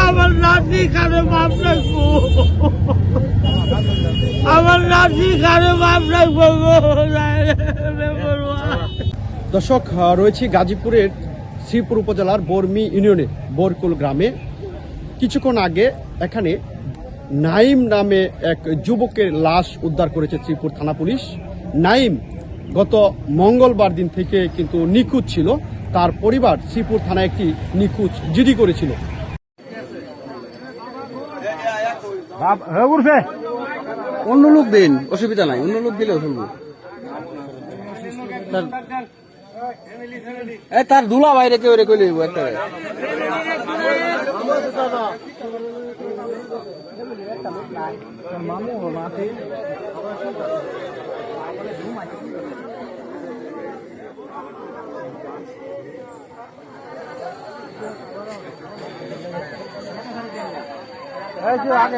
আমার নাতি কারো বাপ রাখবো, আমার নাতি কারো বাপ রাখবো। দর্শক, রয়েছে গাজীপুরের শ্রীপুর উপজেলার বর্মি ইউনিয়নে বরকুল গ্রামে। কিছুক্ষণ আগে এখানে নাইম নামে এক যুবকের লাশ উদ্ধার করেছে শ্রীপুর থানা পুলিশ। নাইম গত মঙ্গলবার দিন থেকে কিন্তু নিখোঁজ ছিল। তার পরিবার শ্রীপুর থানায় একটি নিখোঁজ জিডি করেছিল। অন্য লোক দিন, অসুবিধা নাই, অন্য লোক দিলে তার ধুলা বাইরে কেউ রেখে লইব একটা। আগে